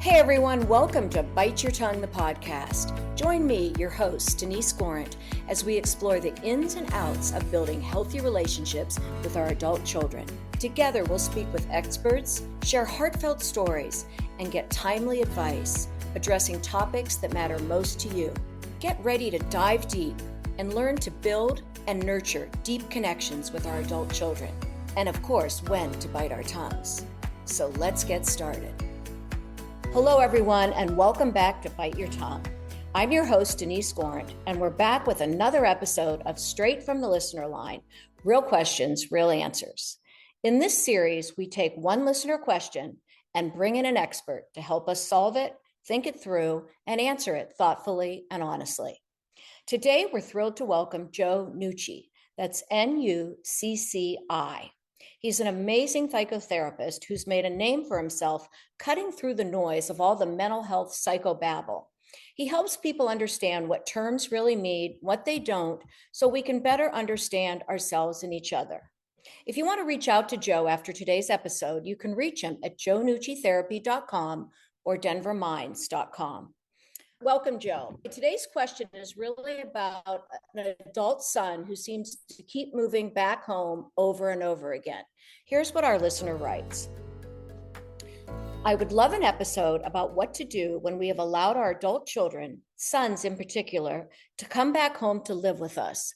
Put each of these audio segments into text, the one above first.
Hey everyone, welcome to Bite Your Tongue, the podcast. Join me, your host, Denise Gorant, as we explore the ins and outs of building healthy relationships with our adult children. Together, we'll speak with experts, share heartfelt stories, and get timely advice, addressing topics that matter most to you. Get ready to dive deep and learn to build and nurture deep connections with our adult children. And of course, when to bite our tongues. So let's get started. Hello, everyone, and welcome back to Bite Your Tongue. I'm your host, Denise Gorant, and we're back with another episode of Straight from the Listener Line, Real Questions, Real Answers. In this series, we take one listener question and bring in an expert to help us solve it, think it through, and answer it thoughtfully and honestly. Today, we're thrilled to welcome Joe Nucci. That's Nucci. He's an amazing psychotherapist who's made a name for himself cutting through the noise of all the mental health psychobabble. He helps people understand what terms really mean, what they don't, so we can better understand ourselves and each other. If you want to reach out to Joe after today's episode, you can reach him at joenuccitherapy.com or denverminds.com. Welcome, Joe. Today's question is really about an adult son who seems to keep moving back home over and over again. Here's what our listener writes. I would love an episode about what to do when we have allowed our adult children, sons in particular, to come back home to live with us,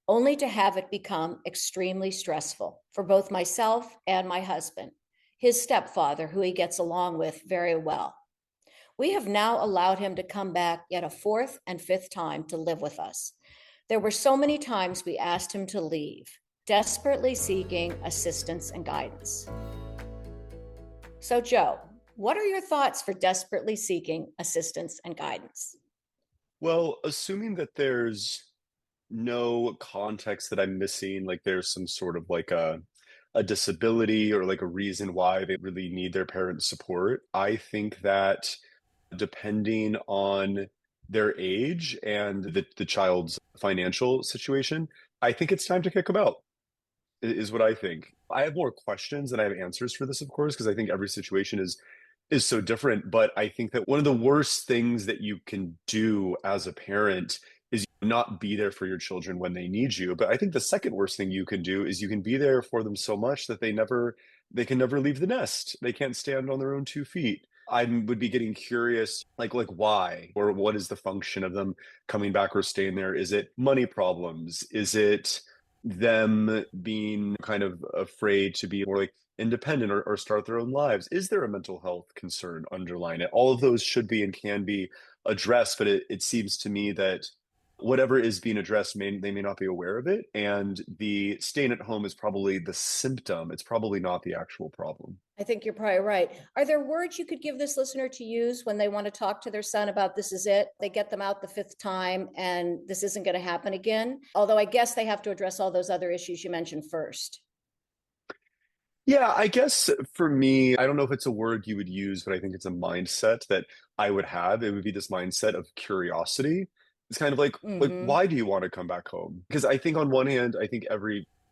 only to have it become extremely stressful for both myself and my husband, his stepfather, who he gets along with very well. We have now allowed him to come back yet a fourth and fifth time to live with us. There were so many times we asked him to leave, desperately seeking assistance and guidance. So, Joe, what are your thoughts for desperately seeking assistance and guidance? Well, assuming that there's no context that I'm missing, like there's some sort of like a disability or like a reason why they really need their parents' support, I think that depending on their age and the child's financial situation, I think it's time to kick them out, is what I think. I have more questions than I have answers for this, of course, because I think every situation is so different. But I think that one of the worst things that you can do as a parent is not be there for your children when they need you. But I think the second worst thing you can do is you can be there for them so much that they can never leave the nest. They can't stand on their own 2 feet. I would be getting curious, like why, or what is the function of them coming back or staying there? Is it money problems? Is it them being kind of afraid to be more like independent or start their own lives? Is there a mental health concern underlying it? All of those should be and can be addressed, but it seems to me that whatever is being addressed, they may not be aware of it. And the staying at home is probably the symptom. It's probably not the actual problem. I think you're probably right. Are there words you could give this listener to use when they want to talk to their son about this is it? They get them out the fifth time and this isn't going to happen again. Although I guess they have to address all those other issues you mentioned first. Yeah, I guess for me, I don't know if it's a word you would use, but I think it's a mindset that I would have. It would be this mindset of curiosity. It's kind of like Mm-hmm. why do you want to come back home? Because I think on one hand, I think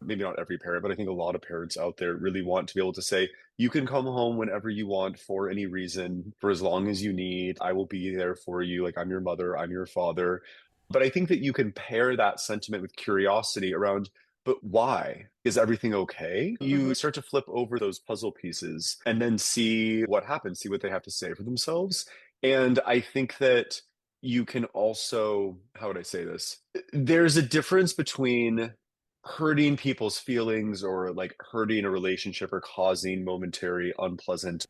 maybe not every parent, but I think a lot of parents out there really want to be able to say, you can come home whenever you want for any reason, for as long as you need. I will be there for you. Like I'm your mother, I'm your father. But I think that you can pair that sentiment with curiosity around, but why? Is everything okay? Mm-hmm. You start to flip over those puzzle pieces and then see what happens, see what they have to say for themselves. And I think that you can also, how would I say this? There's a difference between hurting people's feelings or like hurting a relationship or causing momentary unpleasant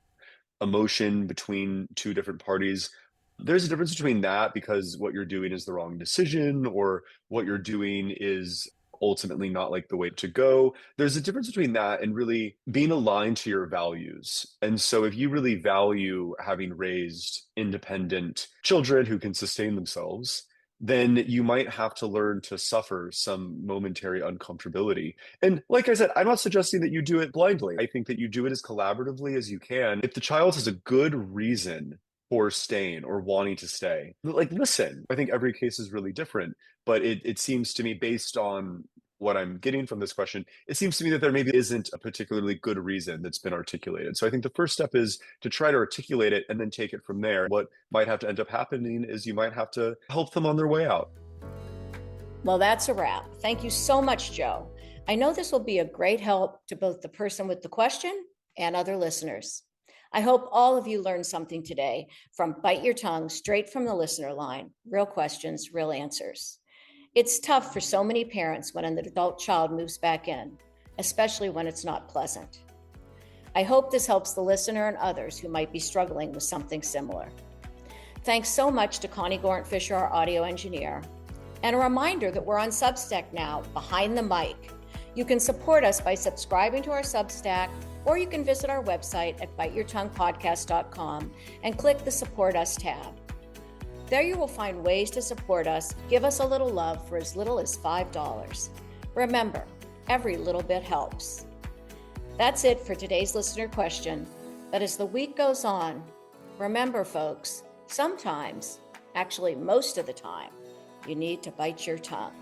emotion between two different parties. There's a difference between that because what you're doing is the wrong decision or what you're doing is ultimately not like the way to go. There's a difference between that and really being aligned to your values. And so if you really value having raised independent children who can sustain themselves, then you might have to learn to suffer some momentary uncomfortability. And like I said, I'm not suggesting that you do it blindly. I think that you do it as collaboratively as you can. If the child has a good reason for staying or wanting to stay, like listen, I think every case is really different, but it seems to me based on what I'm getting from this question, it seems to me that there maybe isn't a particularly good reason that's been articulated. So I think the first step is to try to articulate it and then take it from there. What might have to end up happening is you might have to help them on their way out. Well, that's a wrap. Thank you so much, Joe. I know this will be a great help to both the person with the question and other listeners. I hope all of you learned something today from Bite Your Tongue, straight from the listener line. Real questions, real answers. It's tough for so many parents when an adult child moves back in, especially when it's not pleasant. I hope this helps the listener and others who might be struggling with something similar. Thanks so much to Connie Gorant Fisher, our audio engineer. And a reminder that we're on Substack now, Behind the Mic. You can support us by subscribing to our Substack, or you can visit our website at biteyourtonguepodcast.com and click the Support Us tab. There you will find ways to support us, give us a little love for as little as $5. Remember, every little bit helps. That's it for today's listener question. But as the week goes on, remember, folks, sometimes, actually most of the time, you need to bite your tongue.